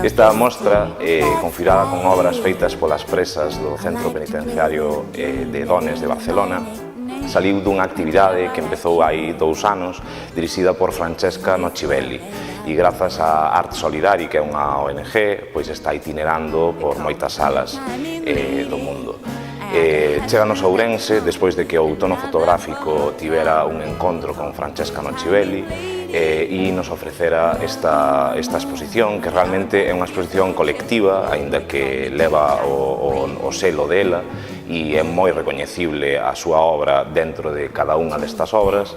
Esta mostra, confirada con obras feitas polas presas do Centro Penitenciario de Dones de Barcelona, saliu dunha actividade que empezou hai 2 anos, dirixida por Francesca Nocibelli, e grazas a Art Solidari, que é unha ONG, pois está itinerando por moitas salas do mundo. Cheganos a Ourense despois de que o Outono Fotográfico tivera un encontro con Francesca Nocibelli e nos ofrecera esta exposición, que realmente é unha exposición colectiva, aínda que leva o selo dela, e é moi recoñecible a súa obra dentro de cada unha destas obras,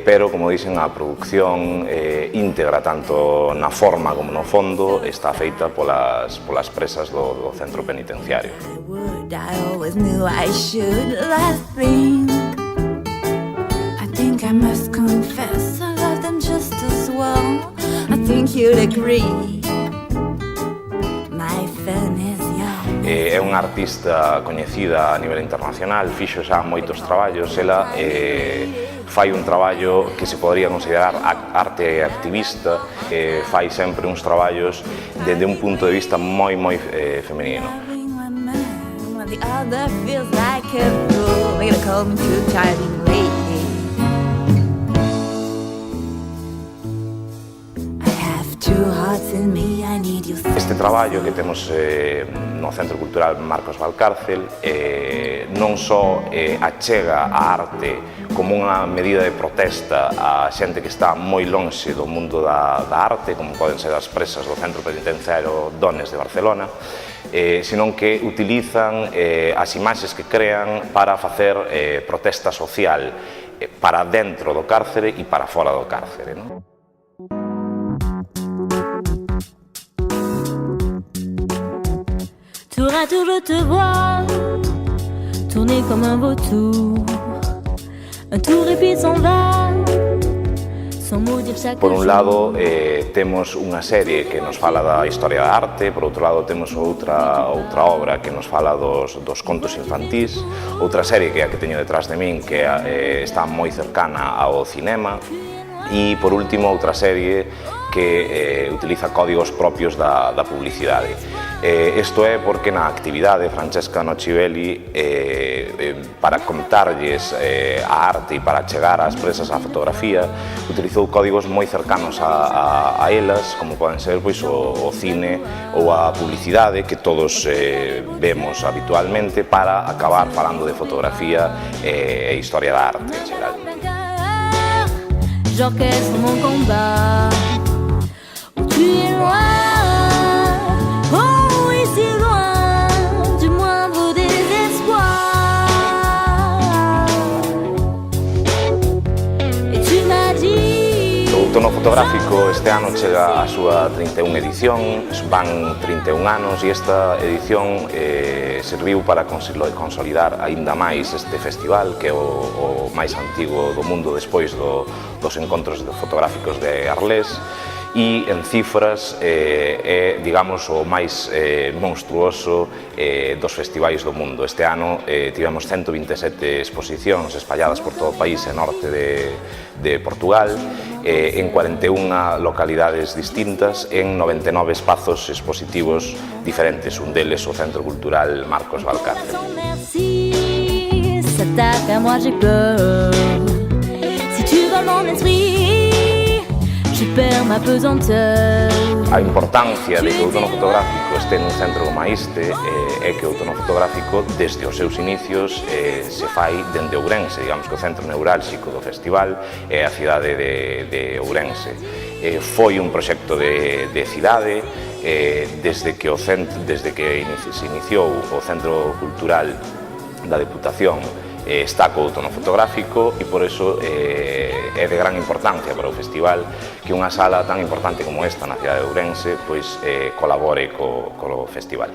pero, como dicen, a produción íntegra, tanto na forma como no fondo, está feita polas presas do centro penitenciario. É unha artista coñecida a nivel internacional, fixo xa moitos traballos. Ela fai un traballo que se podría considerar arte activista, fai sempre uns traballos desde un punto de vista moi femenino. Este traballo que temos no Centro Cultural Marcos Valcárcel non só achega a arte como unha medida de protesta a xente que está moi lonxe do mundo da arte, como poden ser as presas do Centro Penitenciario Dones de Barcelona, senón que utilizan as imaxes que crean para facer protesta social para dentro do cárcere e para fora do cárcere, non? Tour à tour je te vois tourner comme un vautour, un tour et puis s'en va sans maudire chaque jour. Por un lado temos unha serie que nos fala da historia da arte, por outro lado temos outra obra que nos fala dos contos infantís, outra serie que é a que teño detrás de min, que está moi cercana ao cinema, e por último outra serie que utiliza códigos propios da publicidade. Isto é porque na actividade Francesca Nocibelli, para contarlles a arte e para chegar ás presas á fotografía, utilizou códigos moi cercanos a elas, como poden ser o cine ou a publicidade que todos vemos habitualmente, para acabar falando de fotografía e historia da arte en xeral. J'orchestre mon combat où tu es loin, oh oui si loin du moindre désespoir. Et tu m'as dit. O Outono Fotográfico este ano chega a súa 31 edición, van 31 anos, e esta edición serviu para consolidar aínda máis este festival, que é o máis antigo do mundo despois dos encontros fotográficos de Arles, e en cifras é, digamos, o máis monstruoso dos festivais do mundo. Este ano tivemos 127 exposicións espalladas por todo o país e norte de Portugal, en 41 localidades distintas, en 99 espazos expositivos diferentes, un deles o Centro Cultural Marcos Valcárcel. A importancia de que o Outono Fotográfico este nun centro como este é que o Outono Fotográfico, desde os seus inicios, se fai dende Ourense. Digamos que o centro neurálxico do festival é a cidade de Ourense. Foi un proxecto de cidade desde que se iniciou o Centro Cultural da Deputación. Está co Outono Fotográfico, e por iso é de gran importancia para o festival que unha sala tan importante como esta na cidade de Ourense pois colabore co festival.